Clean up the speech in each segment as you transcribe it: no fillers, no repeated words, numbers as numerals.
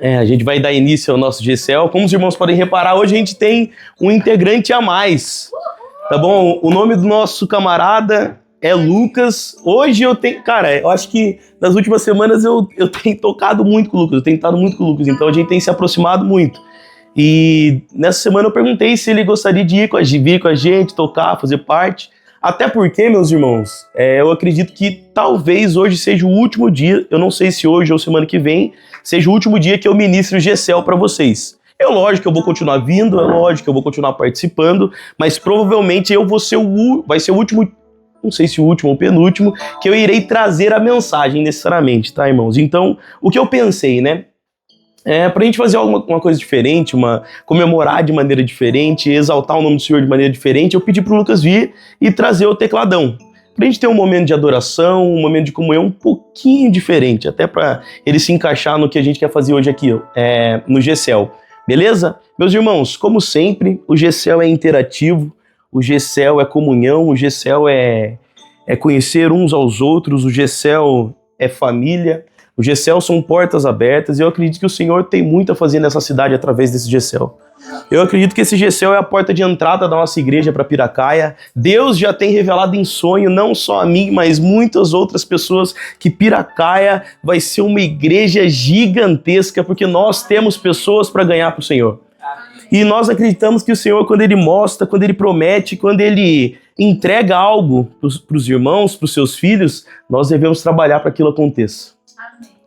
A gente vai dar início ao nosso GCL. Como os irmãos podem reparar, hoje a gente tem um integrante a mais. Tá bom? O nome do nosso camarada é Lucas. Hoje eu tenho... Cara, eu acho que nas últimas semanas eu tenho tocado muito com o Lucas. Eu tenho estado muito com o Lucas. Então a gente tem se aproximado muito. E nessa semana eu perguntei se ele gostaria de vir com a gente, tocar, fazer parte. Até porque, meus irmãos, eu acredito que talvez hoje seja o último dia, eu não sei se hoje ou semana que vem, seja o último dia que eu ministre o GCL para vocês. É lógico que eu vou continuar vindo, é lógico que eu vou continuar participando, mas provavelmente vai ser o último, não sei se o último ou penúltimo, que eu irei trazer a mensagem necessariamente, tá, irmãos? Então, o que eu pensei, né? Pra gente fazer uma coisa diferente, comemorar de maneira diferente, exaltar o nome do Senhor de maneira diferente, eu pedi pro Lucas vir e trazer o tecladão. Pra gente ter um momento de adoração, um momento de comunhão um pouquinho diferente, até pra ele se encaixar no que a gente quer fazer hoje aqui, no GCL. Beleza? Meus irmãos, como sempre, o GCL é interativo, o GCL é comunhão, o GCL é conhecer uns aos outros, o GCL é família, o GCL são portas abertas e eu acredito que o Senhor tem muito a fazer nessa cidade através desse GCL. Eu acredito que esse GCL é a porta de entrada da nossa igreja para Piracaia. Deus já tem revelado em sonho, não só a mim, mas muitas outras pessoas, que Piracaia vai ser uma igreja gigantesca, porque nós temos pessoas para ganhar para o Senhor. E nós acreditamos que o Senhor, quando Ele mostra, quando Ele promete, quando Ele entrega algo para os irmãos, para os seus filhos, nós devemos trabalhar para que aquilo aconteça.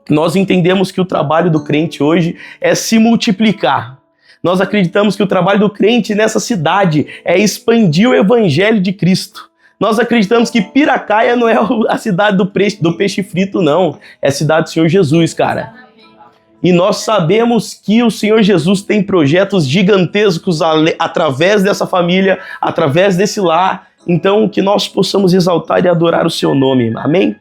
Nós entendemos que o trabalho do crente hoje é se multiplicar. Nós acreditamos que o trabalho do crente nessa cidade é expandir o evangelho de Cristo. Nós acreditamos que Piracaia não é a cidade do peixe frito, não. É a cidade do Senhor Jesus, cara. E nós sabemos que o Senhor Jesus tem projetos gigantescos através dessa família, através desse lar. Então, que nós possamos exaltar e adorar o seu nome. Amém?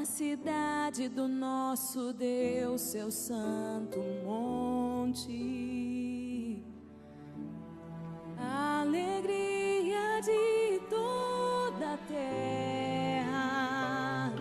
Cidade do nosso Deus, seu santo monte, alegria de toda a terra.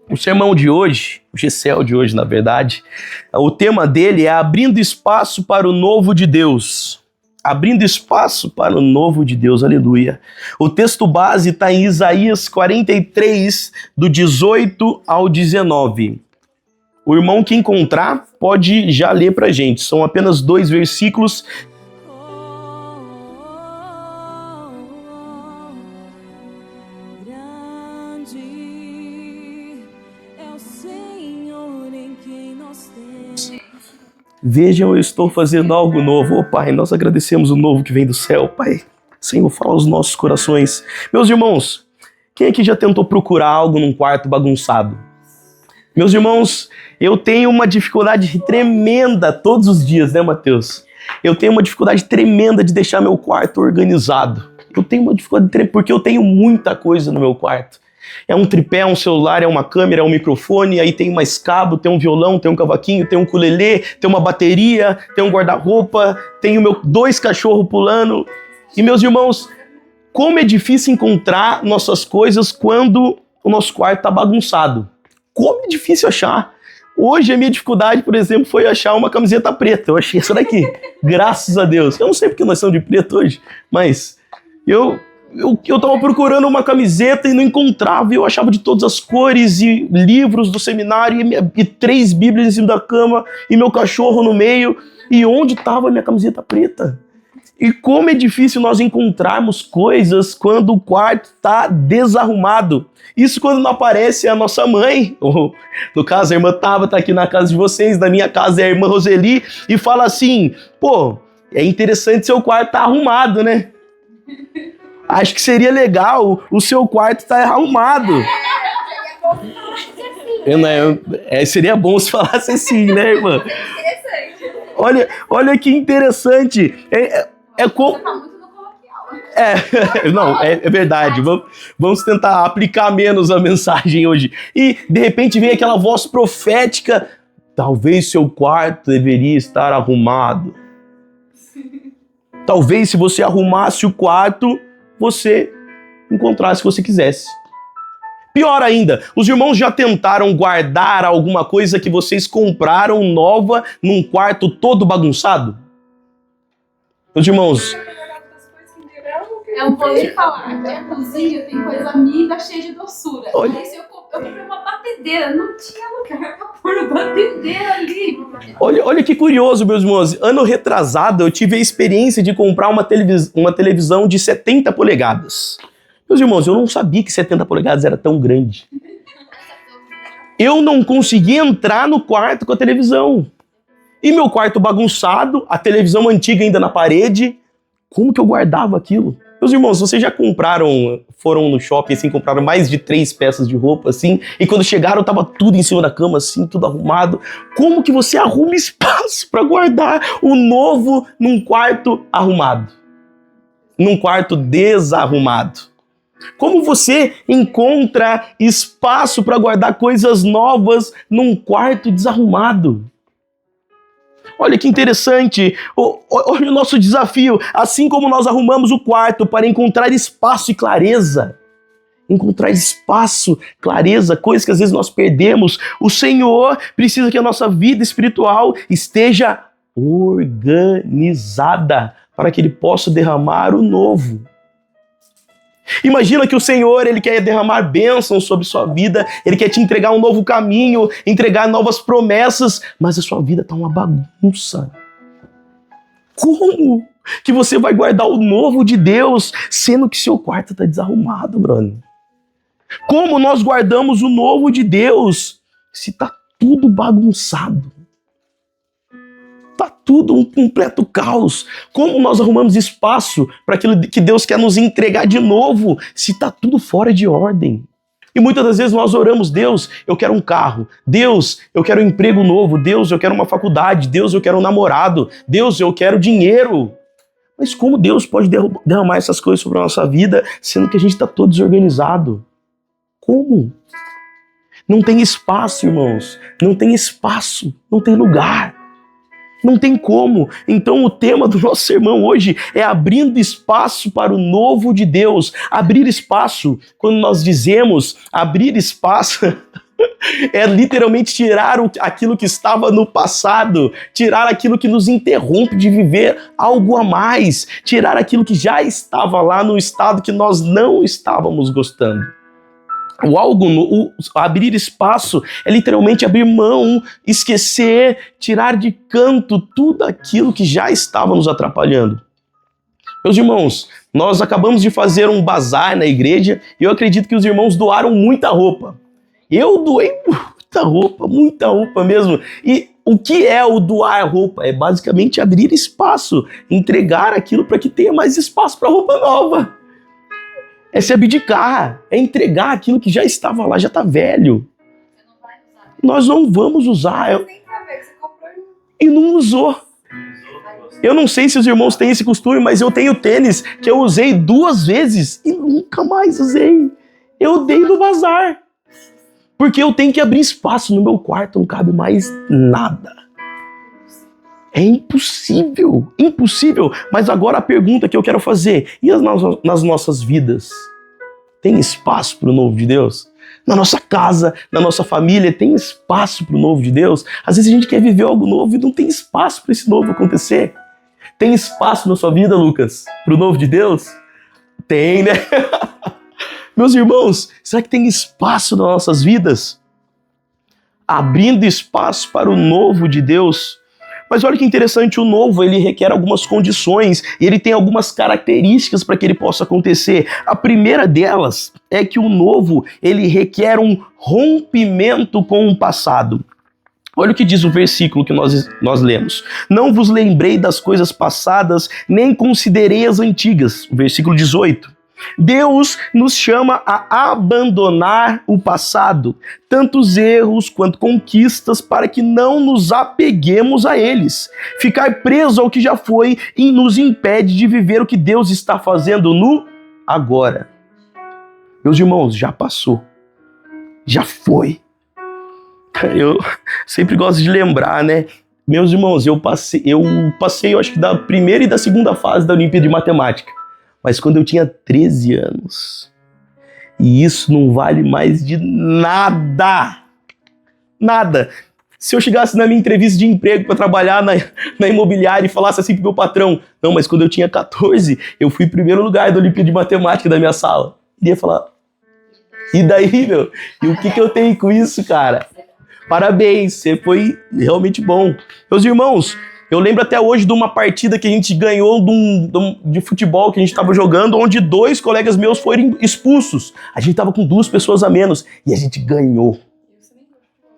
O sermão de hoje, o GCL de hoje, na verdade, o tema dele é abrindo espaço para o novo de Deus. Abrindo espaço para o novo de Deus, aleluia. O texto base está em Isaías 43, do 18 ao 19. O irmão que encontrar pode já ler para a gente. São apenas 2 versículos. Vejam, eu estou fazendo algo novo. Oh, Pai, nós agradecemos o novo que vem do céu, Pai. Senhor, fala aos nossos corações. Meus irmãos, quem aqui já tentou procurar algo num quarto bagunçado? Meus irmãos, eu tenho uma dificuldade tremenda todos os dias, né, Mateus? Eu tenho uma dificuldade tremenda de deixar meu quarto organizado. Eu tenho uma dificuldade tremenda porque eu tenho muita coisa no meu quarto. É um tripé, um celular, é uma câmera, é um microfone, aí tem mais cabo, tem um violão, tem um cavaquinho, tem um ukulele, tem uma bateria, tem um guarda-roupa, tem 2 cachorros pulando. E, meus irmãos, como é difícil encontrar nossas coisas quando o nosso quarto está bagunçado. Como é difícil achar. Hoje a minha dificuldade, por exemplo, foi achar uma camiseta preta. Eu achei essa daqui, graças a Deus. Eu não sei porque nós estamos de preto hoje, mas eu tava procurando uma camiseta e não encontrava, e eu achava de todas as cores, e livros do seminário, e 3 bíblias em cima da cama, e meu cachorro no meio, e onde estava a minha camiseta preta? E como é difícil nós encontrarmos coisas quando o quarto está desarrumado. Isso quando não aparece a nossa mãe, ou, no caso a irmã Tava está aqui na casa de vocês, na minha casa é a irmã Roseli, e fala assim, pô, é interessante seu quarto tá arrumado, né? Acho que seria legal o seu quarto estar arrumado. Seria bom se falasse assim, né, irmã? Olha que interessante. Não, é verdade. Vamos tentar aplicar menos a mensagem hoje. E, de repente, vem aquela voz profética. Talvez seu quarto deveria estar arrumado. Talvez, se você arrumasse o quarto, você encontrasse o que você quisesse. Pior ainda, os irmãos já tentaram guardar alguma coisa que vocês compraram nova num quarto todo bagunçado? Meus irmãos... Eu vou lhe falar que a cozinha tem coisa amiga cheia de doçura. Olha. Aí eu comprei uma batedeira, não tinha lugar pra pôr a batedeira ali. Olha que curioso, meus irmãos. Ano retrasado, eu tive a experiência de comprar uma televisão de 70 polegadas. Meus irmãos, eu não sabia que 70 polegadas era tão grande. Eu não conseguia entrar no quarto com a televisão. E meu quarto bagunçado, a televisão antiga ainda na parede. Como que eu guardava aquilo? Meus irmãos, vocês já foram no shopping, assim, compraram mais de 3 peças de roupa, assim, e quando chegaram, tava tudo em cima da cama, assim, tudo arrumado. Como que você arruma espaço para guardar o novo num quarto arrumado? Num quarto desarrumado? Como você encontra espaço para guardar coisas novas num quarto desarrumado? Olha que interessante, olha o nosso desafio. Assim como nós arrumamos o quarto para encontrar espaço e clareza, coisas que às vezes nós perdemos, o Senhor precisa que a nossa vida espiritual esteja organizada para que Ele possa derramar o novo. Imagina que o Senhor, Ele quer derramar bênçãos sobre sua vida, Ele quer te entregar um novo caminho, entregar novas promessas, mas a sua vida está uma bagunça. Como que você vai guardar o novo de Deus, sendo que seu quarto está desarrumado, brother? Como nós guardamos o novo de Deus, se está tudo bagunçado? Está tudo um completo caos. Como nós arrumamos espaço para aquilo que Deus quer nos entregar de novo, se está tudo fora de ordem? E muitas das vezes nós oramos: Deus, eu quero um carro. Deus, eu quero um emprego novo. Deus, eu quero uma faculdade. Deus, eu quero um namorado. Deus, eu quero dinheiro. Mas como Deus pode derramar essas coisas sobre a nossa vida, sendo que a gente está todo desorganizado? Como? Não tem espaço, irmãos. Não tem espaço. Não tem lugar. Não tem como. Então o tema do nosso sermão hoje é abrindo espaço para o novo de Deus. Abrir espaço, quando nós dizemos abrir espaço, é literalmente tirar aquilo que estava no passado, tirar aquilo que nos interrompe de viver algo a mais, tirar aquilo que já estava lá no estado que nós não estávamos gostando. Abrir espaço é literalmente abrir mão, esquecer, tirar de canto tudo aquilo que já estava nos atrapalhando. Meus irmãos, nós acabamos de fazer um bazar na igreja e eu acredito que os irmãos doaram muita roupa. Eu doei muita roupa mesmo. E o que é o doar roupa? É basicamente abrir espaço, entregar aquilo para que tenha mais espaço para roupa nova. É se abdicar, é entregar aquilo que já estava lá, já está velho. Você não vai usar. Nós não vamos usar. Nem pra ver que você comprou E não usou. Eu não sei se os irmãos têm esse costume, mas eu tenho tênis que eu usei 2 vezes e nunca mais usei. Eu dei no bazar. Porque eu tenho que abrir espaço no meu quarto, não cabe mais nada. É impossível, impossível. Mas agora a pergunta que eu quero fazer: e nas nossas vidas? Tem espaço para o novo de Deus? Na nossa casa, na nossa família, tem espaço para o novo de Deus? Às vezes a gente quer viver algo novo e não tem espaço para esse novo acontecer. Tem espaço na sua vida, Lucas, para o novo de Deus? Tem, né? Meus irmãos, será que tem espaço nas nossas vidas? Abrindo espaço para o novo de Deus. Mas olha que interessante, o novo, ele requer algumas condições e ele tem algumas características para que ele possa acontecer. A primeira delas é que o novo, ele requer um rompimento com o passado. Olha o que diz o versículo que nós lemos. Não vos lembrei das coisas passadas, nem considerei as antigas. Versículo 18. Deus nos chama a abandonar o passado, tanto os erros quanto conquistas, para que não nos apeguemos a eles. Ficar preso ao que já foi e nos impede de viver o que Deus está fazendo no agora. Meus irmãos, já passou. Já foi. Eu sempre gosto de lembrar, né? Meus irmãos, eu passei, eu acho que da primeira e da segunda fase da Olimpíada de Matemática. Mas quando eu tinha 13 anos. E isso não vale mais de nada. Nada. Se eu chegasse na minha entrevista de emprego para trabalhar na imobiliária e falasse assim pro meu patrão, não, mas quando eu tinha 14, eu fui em primeiro lugar da Olimpíada de Matemática da minha sala. Ele ia falar, e daí, meu? E o que eu tenho com isso, cara? Parabéns, você foi realmente bom. Meus irmãos, eu lembro até hoje de uma partida que a gente ganhou de futebol que a gente estava jogando, onde 2 colegas meus foram expulsos. A gente estava com 2 pessoas a menos e a gente ganhou.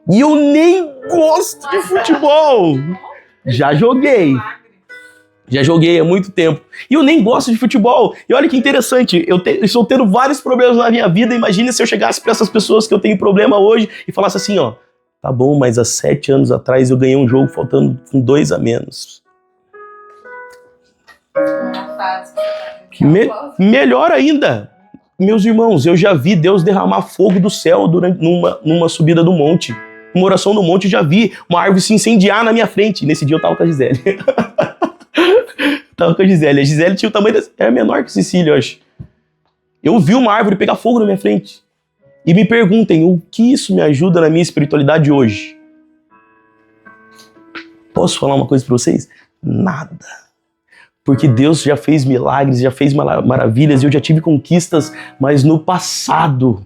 E eu nem gosto de futebol. Já joguei há muito tempo. E eu nem gosto de futebol. E olha que interessante, eu estou tendo vários problemas na minha vida. Imagina se eu chegasse para essas pessoas que eu tenho problema hoje e falasse assim, ó, tá bom, mas há 7 anos atrás eu ganhei um jogo faltando com 2 a menos. Melhor ainda, meus irmãos, eu já vi Deus derramar fogo do céu numa subida do monte. Uma oração no monte, eu já vi uma árvore se incendiar na minha frente. Nesse dia eu tava com a Gisele. A Gisele tinha o tamanho era menor que Cecília, eu acho. Eu vi uma árvore pegar fogo na minha frente. E me perguntem, o que isso me ajuda na minha espiritualidade hoje? Posso falar uma coisa para vocês? Nada. Porque Deus já fez milagres, já fez maravilhas, e eu já tive conquistas, mas no passado.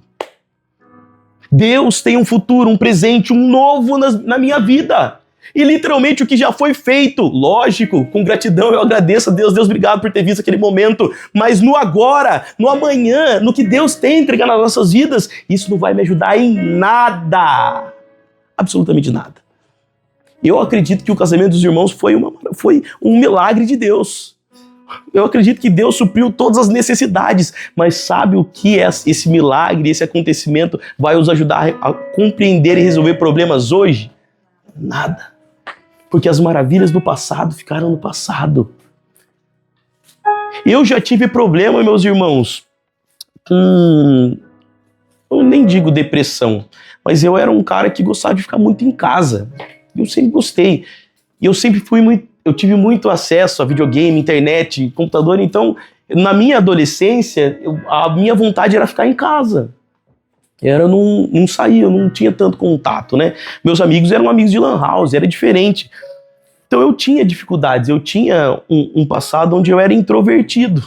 Deus tem um futuro, um presente, um novo na minha vida. E literalmente o que já foi feito, lógico, com gratidão eu agradeço a Deus, Deus obrigado por ter visto aquele momento, mas no agora, no amanhã, no que Deus tem a entregar nas nossas vidas, isso não vai me ajudar em nada, absolutamente nada. Eu acredito que o casamento dos irmãos foi um milagre de Deus. Eu acredito que Deus supriu todas as necessidades, mas sabe o que esse milagre, esse acontecimento vai nos ajudar a compreender e resolver problemas hoje? Nada. Porque as maravilhas do passado ficaram no passado. Eu já tive problema, meus irmãos, com... eu nem digo depressão, mas eu era um cara que gostava de ficar muito em casa. Eu sempre gostei. E eu tive muito acesso a videogame, internet, computador, então, na minha adolescência, a minha vontade era ficar em casa. Eu não saía, eu não tinha tanto contato, né? Meus amigos eram amigos de lan house, era diferente. Então eu tinha dificuldades, eu tinha um passado onde eu era introvertido.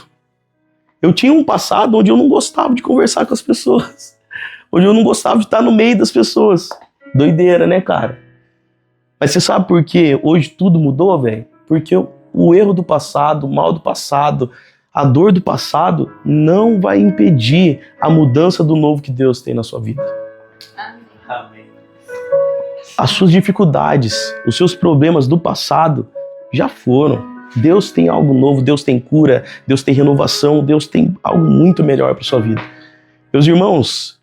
Eu tinha um passado onde eu não gostava de conversar com as pessoas. Onde eu não gostava de estar no meio das pessoas. Doideira, né, cara? Mas você sabe por quê? Hoje tudo mudou, velho? Porque o erro do passado, o mal do passado, a dor do passado não vai impedir a mudança do novo que Deus tem na sua vida. Amém. As suas dificuldades, os seus problemas do passado já foram. Deus tem algo novo, Deus tem cura, Deus tem renovação, Deus tem algo muito melhor para sua vida. Meus irmãos,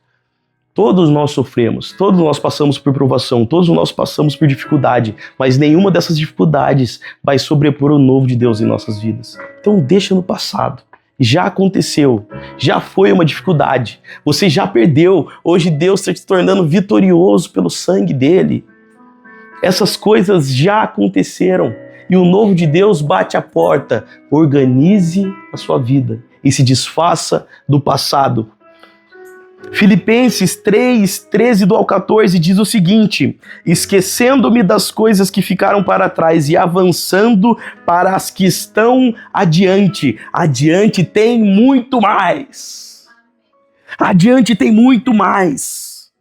todos nós sofremos, todos nós passamos por provação, todos nós passamos por dificuldade, mas nenhuma dessas dificuldades vai sobrepor o novo de Deus em nossas vidas. Então deixa no passado. Já aconteceu, já foi uma dificuldade, você já perdeu, hoje Deus está te tornando vitorioso pelo sangue dele. Essas coisas já aconteceram e o novo de Deus bate a porta. Organize a sua vida e se desfaça do passado. Filipenses 3, 13 ao 14 diz o seguinte: esquecendo-me das coisas que ficaram para trás e avançando para as que estão adiante. Adiante tem muito mais. Adiante tem muito mais.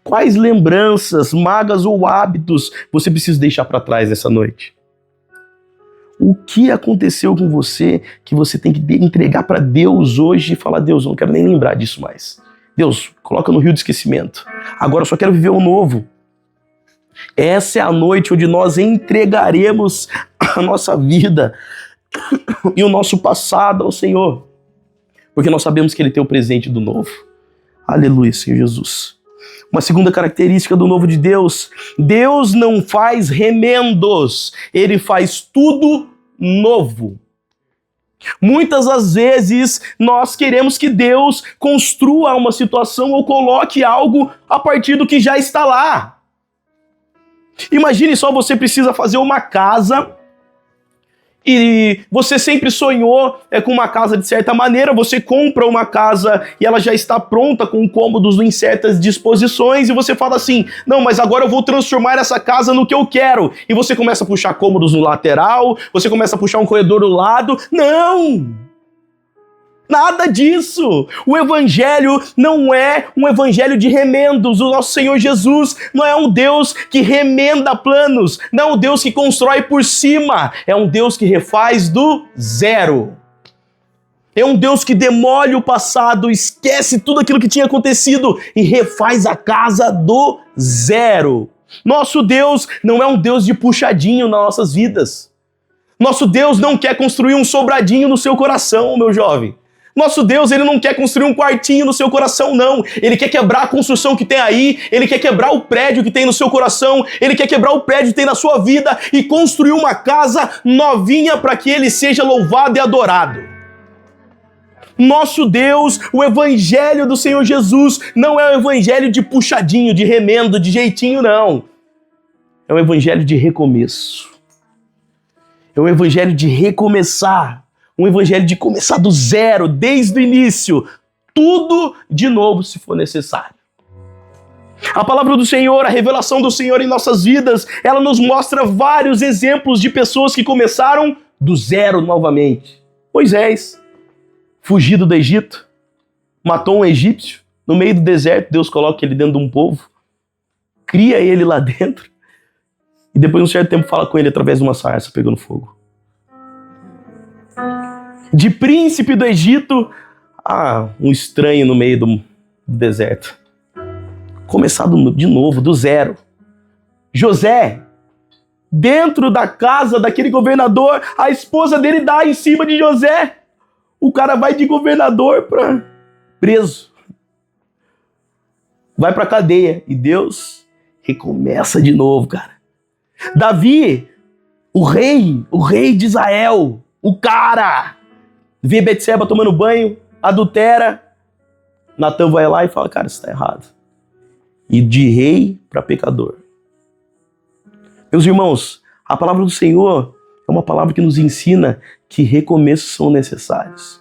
Quais lembranças, mágoas ou hábitos você precisa deixar para trás essa noite? O que aconteceu com você que você tem que entregar para Deus hoje e falar: Deus, eu não quero nem lembrar disso mais. Deus, coloca no rio de esquecimento. Agora eu só quero viver o novo. Essa é a noite onde nós entregaremos a nossa vida e o nosso passado ao Senhor. porque nós sabemos que ele tem o presente do novo. Aleluia, Senhor Jesus. Uma segunda característica do novo de Deus: Deus não faz remendos, ele faz tudo novo. Muitas das vezes nós queremos que Deus construa uma situação ou coloque algo a partir do que já está lá. Imagine só, você precisa fazer uma casa e você sempre sonhou com uma casa de certa maneira, você compra uma casa e ela já está pronta com cômodos em certas disposições e você fala assim, não, mas agora eu vou transformar essa casa no que eu quero. E você começa a puxar cômodos no lateral, você começa a puxar um corredor do lado. Não! Nada disso! O evangelho não é um evangelho de remendos. O nosso Senhor Jesus não é um Deus que remenda planos, não é um Deus que constrói por cima, é um Deus que refaz do zero. É um Deus que demole o passado, esquece tudo aquilo que tinha acontecido e refaz a casa do zero. Nosso Deus não é um Deus de puxadinho nas nossas vidas. Nosso Deus não quer construir um sobradinho no seu coração, meu jovem. Nosso Deus, ele não quer construir um quartinho no seu coração, não. Ele quer quebrar a construção que tem aí, ele quer quebrar o prédio que tem no seu coração, ele quer quebrar o prédio que tem na sua vida e construir uma casa novinha para que ele seja louvado e adorado. Nosso Deus, o evangelho do Senhor Jesus, não é um evangelho de puxadinho, de remendo, de jeitinho, não. É um evangelho de recomeço. É um evangelho de recomeçar. Um evangelho de começar do zero, desde o início, tudo de novo se for necessário. A palavra do Senhor, a revelação do Senhor em nossas vidas, ela nos mostra vários exemplos de pessoas que começaram do zero novamente. Moisés, fugido do Egito, matou um egípcio, no meio do deserto, Deus coloca ele dentro de um povo, cria ele lá dentro, e depois de um certo tempo fala com ele através de uma sarça pegando fogo. De príncipe do Egito a um estranho no meio do deserto. Começar de novo, do zero. José, dentro da casa daquele governador, a esposa dele dá em cima de José. O cara vai de governador para preso. Vai para cadeia. E Deus recomeça de novo, cara. Davi, o rei de Israel, o cara... Vê Betseba tomando banho, adultera. Natan vai lá e fala, cara, isso está errado. E de rei para pecador. Meus irmãos, a palavra do Senhor é uma palavra que nos ensina que recomeços são necessários.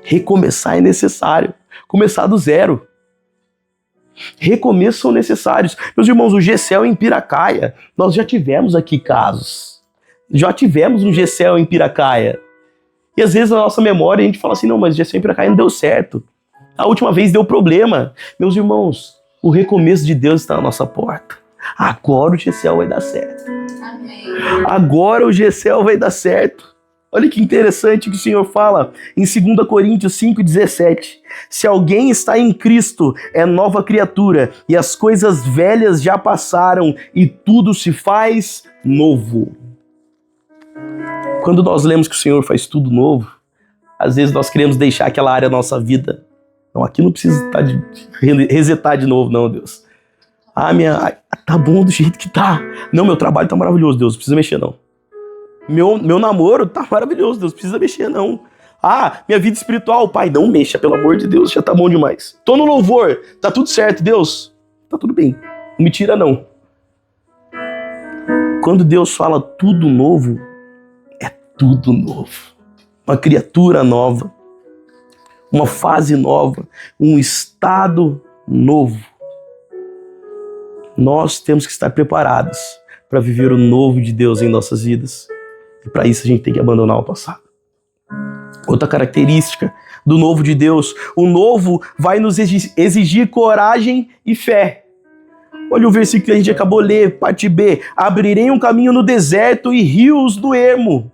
Recomeçar é necessário. Começar do zero. Recomeços são necessários. Meus irmãos, o Gessel em Piracaia, nós já tivemos aqui casos. Já tivemos um Gessel em Piracaia. E às vezes na nossa memória a gente fala assim, não, mas o Gessel em Piracaia não deu certo. A última vez deu problema. Meus irmãos, o recomeço de Deus está na nossa porta. Agora o Gessel vai dar certo. Amém. Agora o Gessel vai dar certo. Olha que interessante que o Senhor fala em 2 Coríntios 5,17. Se alguém está em Cristo, é nova criatura, e as coisas velhas já passaram, e tudo se faz novo. Quando nós lemos que o Senhor faz tudo novo, às vezes nós queremos deixar aquela área da nossa vida. Não, aqui não precisa resetar de novo, não, Deus. Tá bom do jeito que tá. Não, meu trabalho tá maravilhoso, Deus, não precisa mexer, não. Meu namoro tá maravilhoso, Deus, não precisa mexer, não. Minha vida espiritual, pai, não mexa, pelo amor de Deus, já tá bom demais. Tô no louvor, tá tudo certo, Deus, tá tudo bem, não me tira, não. Quando Deus fala tudo novo, tudo novo, uma criatura nova, uma fase nova, um estado novo. Nós temos que estar preparados para viver o novo de Deus em nossas vidas. E para isso a gente tem que abandonar o passado. Outra característica do novo de Deus, o novo vai nos exigir coragem e fé. Olha o versículo que a gente acabou de ler, parte B. Abrirei um caminho no deserto e rios no ermo.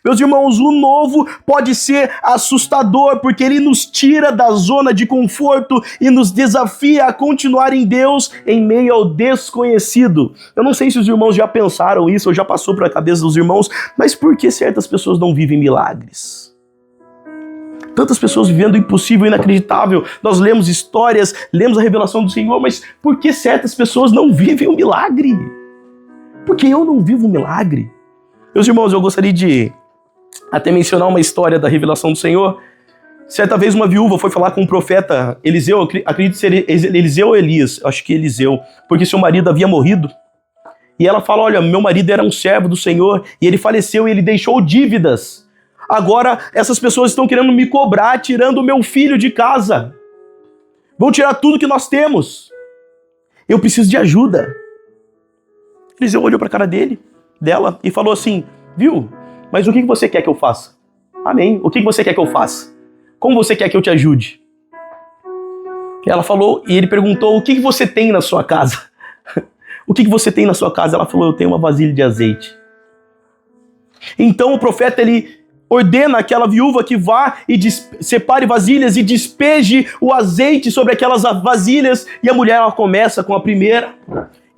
Meus irmãos, o novo pode ser assustador, porque ele nos tira da zona de conforto e nos desafia a continuar em Deus em meio ao desconhecido. Eu não sei se os irmãos já pensaram isso, ou já passou pela cabeça dos irmãos, mas por que certas pessoas não vivem milagres? Tantas pessoas vivendo o impossível, o inacreditável. Nós lemos histórias, lemos a revelação do Senhor, mas por que certas pessoas não vivem o milagre? Por que eu não vivo o milagre? Meus irmãos, eu gostaria de até mencionar uma história da revelação do Senhor. Certa vez uma viúva foi falar com o profeta Eliseu, acredito ser Eliseu ou Elias, acho que Eliseu, porque seu marido havia morrido. E ela fala, olha, meu marido era um servo do Senhor e ele faleceu e ele deixou dívidas. Agora essas pessoas estão querendo me cobrar, tirando o meu filho de casa. Vão tirar tudo que nós temos. Eu preciso de ajuda. Eliseu olhou para a cara dela e falou assim, viu, mas o que você quer que eu faça? Amém. O que você quer que eu faça? Como você quer que eu te ajude? Ela falou, e ele perguntou, o que você tem na sua casa? O que você tem na sua casa? Ela falou, eu tenho uma vasilha de azeite. Então o profeta, ele ordena aquela viúva que vá e separe vasilhas e despeje o azeite sobre aquelas vasilhas. E a mulher, ela começa com a primeira,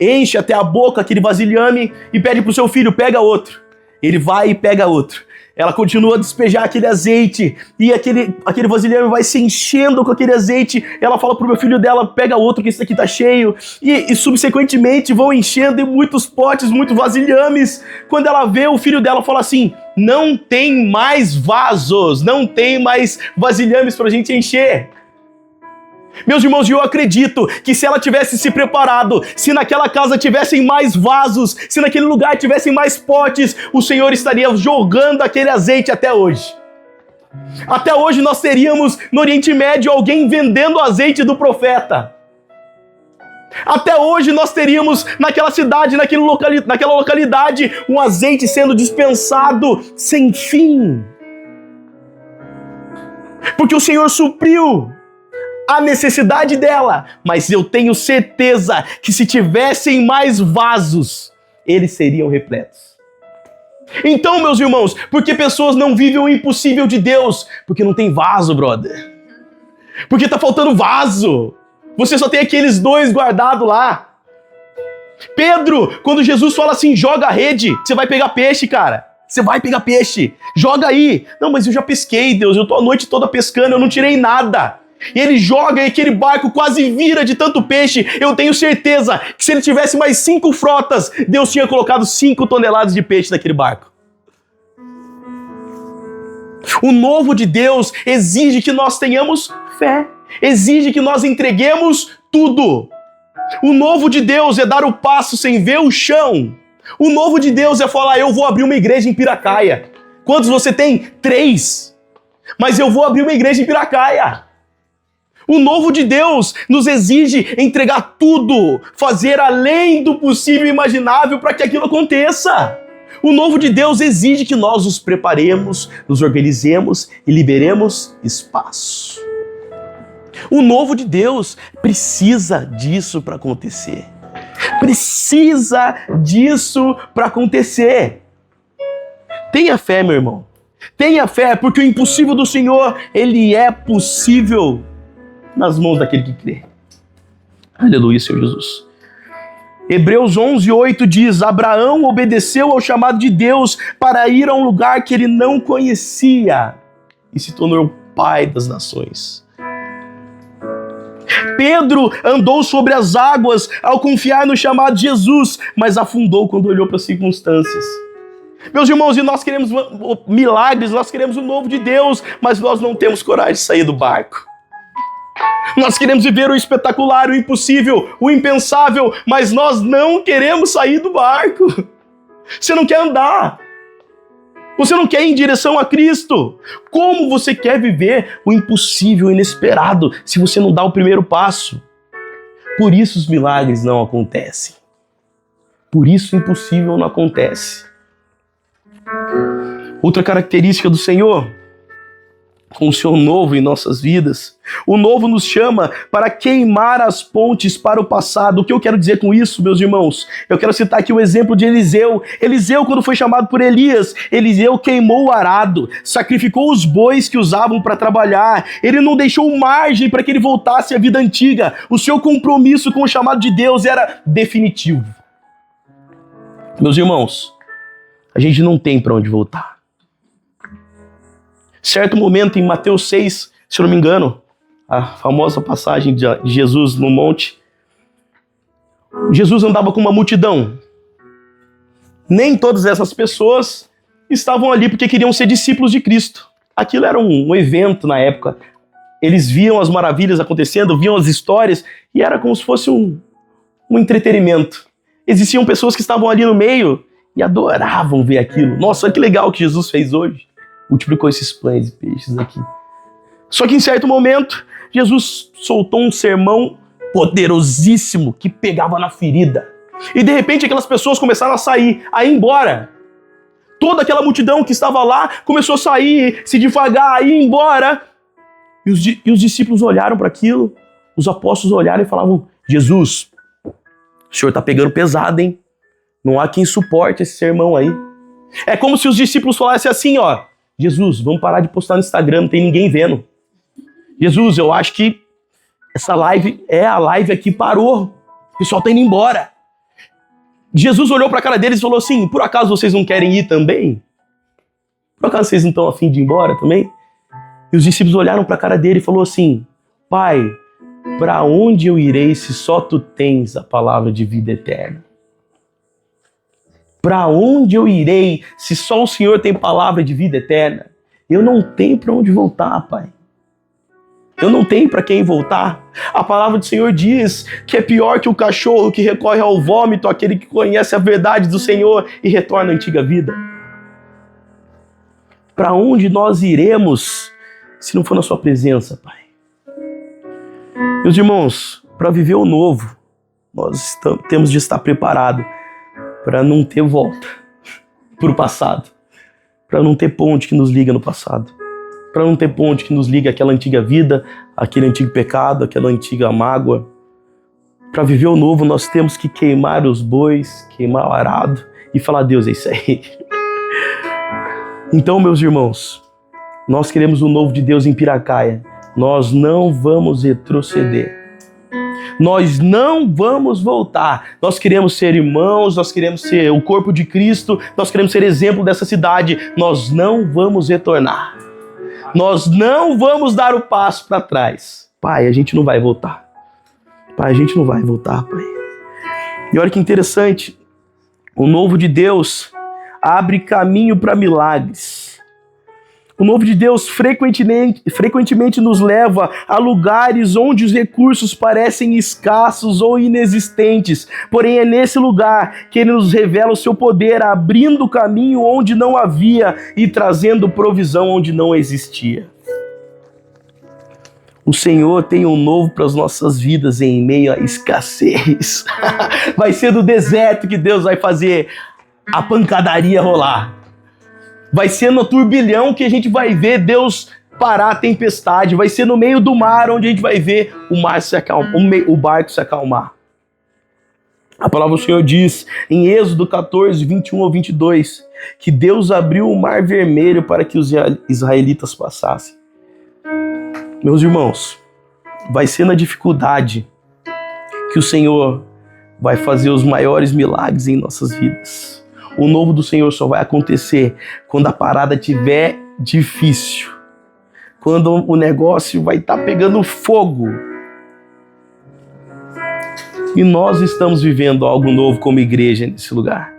enche até a boca aquele vasilhame e pede para o seu filho, pega outro. Ele vai e pega outro. Ela continua a despejar aquele azeite e aquele vasilhame vai se enchendo com aquele azeite. Ela fala pro meu filho dela, pega outro que esse aqui tá cheio. E subsequentemente vão enchendo em muitos potes, muitos vasilhames. Quando ela vê, o filho dela fala assim, não tem mais vasos, não tem mais vasilhames pra gente encher. Meus irmãos, eu acredito que se ela tivesse se preparado, se naquela casa tivessem mais vasos, se naquele lugar tivessem mais potes, o Senhor estaria jogando aquele azeite até hoje. Até hoje nós teríamos no Oriente Médio alguém vendendo o azeite do profeta. Até hoje nós teríamos naquela cidade, naquela localidade, um azeite sendo dispensado sem fim. Porque o Senhor supriu a necessidade dela, mas eu tenho certeza que se tivessem mais vasos, eles seriam repletos. Então, meus irmãos, por que pessoas não vivem o impossível de Deus? Porque não tem vaso, brother. Porque tá faltando vaso. Você só tem aqueles 2 guardados lá. Pedro, quando Jesus fala assim, joga a rede, você vai pegar peixe, cara. Você vai pegar peixe. Joga aí. Não, mas eu já pesquei, Deus. Eu tô a noite toda pescando, eu não tirei nada. E ele joga e aquele barco quase vira de tanto peixe. Eu tenho certeza que se ele tivesse mais 5 frotas, Deus tinha colocado 5 toneladas de peixe naquele barco. O novo de Deus exige que nós tenhamos fé. Exige que nós entreguemos tudo. O novo de Deus é dar o passo sem ver o chão. O novo de Deus é falar, eu vou abrir uma igreja em Piracaia. Quantos você tem? 3. Mas eu vou abrir uma igreja em Piracaia. O novo de Deus nos exige entregar tudo, fazer além do possível e imaginável para que aquilo aconteça. O novo de Deus exige que nós nos preparemos, nos organizemos e liberemos espaço. O novo de Deus precisa disso para acontecer. Precisa disso para acontecer. Tenha fé, meu irmão. Tenha fé, porque o impossível do Senhor, ele é possível nas mãos daquele que crê. Aleluia, Senhor Jesus. Hebreus 11:8 diz, Abraão obedeceu ao chamado de Deus para ir a um lugar que ele não conhecia e se tornou pai das nações. Pedro andou sobre as águas ao confiar no chamado de Jesus, mas afundou quando olhou para as circunstâncias. Meus irmãos, e nós queremos milagres, nós queremos o novo de Deus, mas nós não temos coragem de sair do barco. Nós queremos viver o espetacular, o impossível, o impensável, mas nós não queremos sair do barco. Você não quer andar. Você não quer ir em direção a Cristo. Como você quer viver o impossível, o inesperado, se você não dá o primeiro passo? Por isso os milagres não acontecem. Por isso o impossível não acontece. Outra característica do Senhor, com o seu novo em nossas vidas, o novo nos chama para queimar as pontes para o passado. O que eu quero dizer com isso, meus irmãos? Eu quero citar aqui o exemplo de Eliseu. Eliseu, quando foi chamado por Elias, Eliseu queimou o arado, sacrificou os bois que usavam para trabalhar. Ele não deixou margem para que ele voltasse à vida antiga. O seu compromisso com o chamado de Deus era definitivo. Meus irmãos, a gente não tem para onde voltar. Certo momento em Mateus 6, se eu não me engano, a famosa passagem de Jesus no monte, Jesus andava com uma multidão. Nem todas essas pessoas estavam ali porque queriam ser discípulos de Cristo. Aquilo era um evento na época. Eles viam as maravilhas acontecendo, viam as histórias, e era como se fosse um entretenimento. Existiam pessoas que estavam ali no meio e adoravam ver aquilo. Nossa, olha que legal que Jesus fez hoje. Multiplicou esses pães e peixes aqui. Só que em certo momento, Jesus soltou um sermão poderosíssimo que pegava na ferida. E de repente aquelas pessoas começaram a ir embora. Toda aquela multidão que estava lá começou a sair, se devagar, a ir embora. E os discípulos olharam para aquilo, os apóstolos olharam e falavam: Jesus, o senhor está pegando pesado, hein? Não há quem suporte esse sermão aí. É como se os discípulos falassem assim, ó: Jesus, vamos parar de postar no Instagram, não tem ninguém vendo. Jesus, eu acho que essa live a live aqui parou. O pessoal está indo embora. Jesus olhou para a cara deles e falou assim: por acaso vocês não querem ir também? Por acaso vocês não estão a fim de ir embora também? E os discípulos olharam para a cara dele e falou assim: Pai, para onde eu irei se só tu tens a palavra de vida eterna? Para onde eu irei se só o Senhor tem palavra de vida eterna? Eu não tenho para onde voltar, Pai. Eu não tenho para quem voltar. A palavra do Senhor diz que é pior que o cachorro que recorre ao vômito, aquele que conhece a verdade do Senhor e retorna à antiga vida. Para onde nós iremos se não for na sua presença, Pai? Meus irmãos, para viver o novo, nós temos de estar preparados para não ter volta para o passado, para não ter ponte que nos liga no passado, para não ter ponte que nos liga àquela antiga vida, aquele antigo pecado, aquela antiga mágoa. Para viver o novo, nós temos que queimar os bois, queimar o arado e falar: Deus, é isso aí. Então, meus irmãos, nós queremos o novo de Deus em Piracaia. Nós não vamos retroceder. Nós não vamos voltar. Nós queremos ser irmãos, nós queremos ser o corpo de Cristo, nós queremos ser exemplo dessa cidade. Nós não vamos retornar. Nós não vamos dar o passo para trás. Pai, a gente não vai voltar. Pai, a gente não vai voltar, Pai. E olha que interessante. O novo de Deus abre caminho para milagres. O novo de Deus frequentemente nos leva a lugares onde os recursos parecem escassos ou inexistentes. Porém, é nesse lugar que Ele nos revela o seu poder, abrindo caminho onde não havia e trazendo provisão onde não existia. O Senhor tem um novo para as nossas vidas em meio à escassez. Vai ser do deserto que Deus vai fazer a pancadaria rolar. Vai ser no turbilhão que a gente vai ver Deus parar a tempestade. Vai ser no meio do mar onde a gente vai ver o barco se acalmar. A palavra do Senhor diz em Êxodo 14, 21 ou 22, que Deus abriu o mar vermelho para que os israelitas passassem. Meus irmãos, vai ser na dificuldade que o Senhor vai fazer os maiores milagres em nossas vidas. O novo do Senhor só vai acontecer quando a parada estiver difícil. Quando o negócio vai estar pegando fogo. E nós estamos vivendo algo novo como igreja nesse lugar.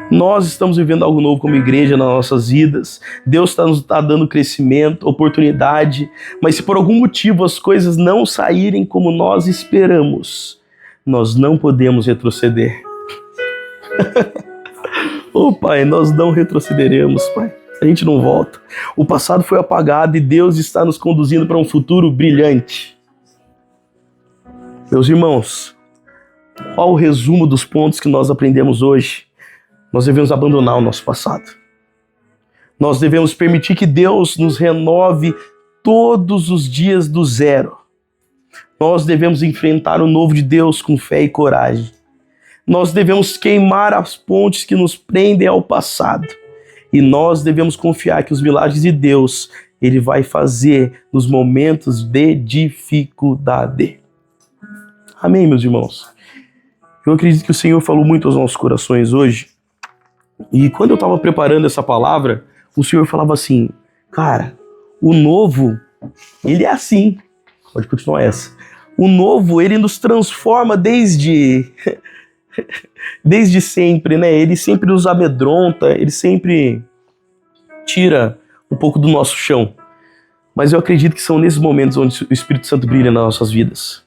Nós estamos vivendo algo novo como igreja nas nossas vidas. Deus nos está dando crescimento, oportunidade. Mas se por algum motivo as coisas não saírem como nós esperamos, nós não podemos retroceder. Oh, Pai, nós não retrocederemos, Pai. A gente não volta. O passado foi apagado e Deus está nos conduzindo para um futuro brilhante. Meus irmãos, qual o resumo dos pontos que nós aprendemos hoje? Nós devemos abandonar o nosso passado. Nós devemos permitir que Deus nos renove todos os dias do zero. Nós devemos enfrentar o novo de Deus com fé e coragem. Nós devemos queimar as pontes que nos prendem ao passado. E nós devemos confiar que os milagres de Deus, Ele vai fazer nos momentos de dificuldade. Amém, meus irmãos? Eu acredito que o Senhor falou muito aos nossos corações hoje. E quando eu estava preparando essa palavra, o Senhor falava assim: Cara, o novo, ele é assim. Pode continuar essa. O novo, ele nos transforma desde sempre, né? Ele sempre nos amedronta, ele sempre tira um pouco do nosso chão. Mas eu acredito que são nesses momentos onde o Espírito Santo brilha nas nossas vidas.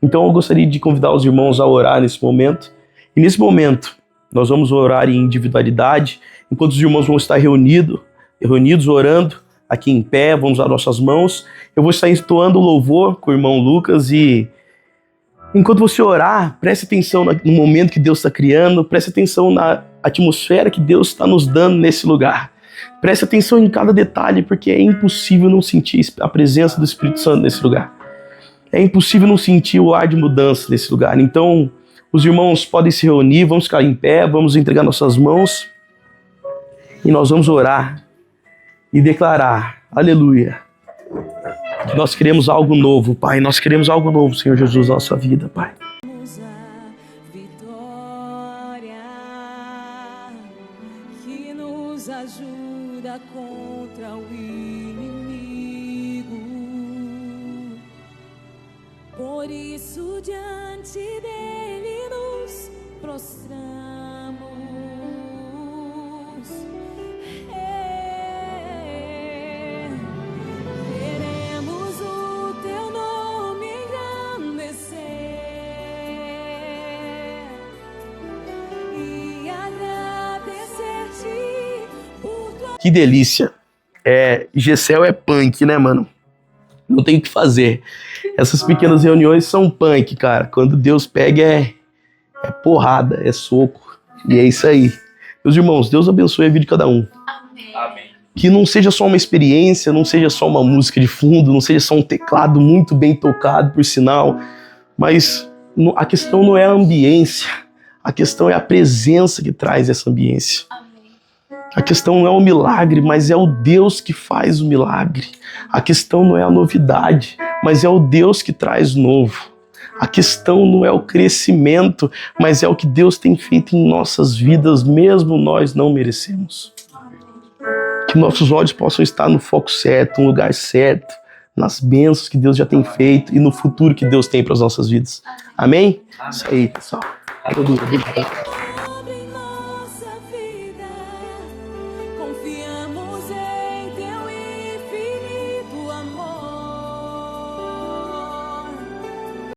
Então eu gostaria de convidar os irmãos a orar nesse momento. E nesse momento, nós vamos orar em individualidade, enquanto os irmãos vão estar reunidos orando, aqui em pé, vamos usar nossas mãos. Eu vou estar entoando o louvor com o irmão Lucas e enquanto você orar, preste atenção no momento que Deus está criando, preste atenção na atmosfera que Deus está nos dando nesse lugar. Preste atenção em cada detalhe, porque é impossível não sentir a presença do Espírito Santo nesse lugar. É impossível não sentir o ar de mudança nesse lugar. Então, os irmãos podem se reunir, vamos ficar em pé, vamos entregar nossas mãos e nós vamos orar e declarar, aleluia, que nós queremos algo novo, Pai. Nós queremos algo novo, Senhor Jesus, na nossa vida, Pai. Que nos ajuda contra o inimigo. Por isso diante dele nos prostramos. Queremos o teu nome engrandecer e agradecer-te por tua... Que delícia. Gessel é punk, né, mano? Não tem o que fazer. Essas pequenas reuniões são punk, cara. Quando Deus pega é porrada, é soco. E é isso aí. Meus irmãos, Deus abençoe a vida de cada um. Amém. Que não seja só uma experiência, não seja só uma música de fundo, não seja só um teclado muito bem tocado, por sinal. Mas a questão não é a ambiência. A questão é a presença que traz essa ambiência. A questão não é o milagre, mas é o Deus que faz o milagre. A questão não é a novidade, mas é o Deus que traz novo. A questão não é o crescimento, mas é o que Deus tem feito em nossas vidas, mesmo nós não merecemos. Que nossos olhos possam estar no foco certo, no lugar certo, nas bênçãos que Deus já tem feito e no futuro que Deus tem para as nossas vidas. Amém? Isso aí, pessoal. Aleluia.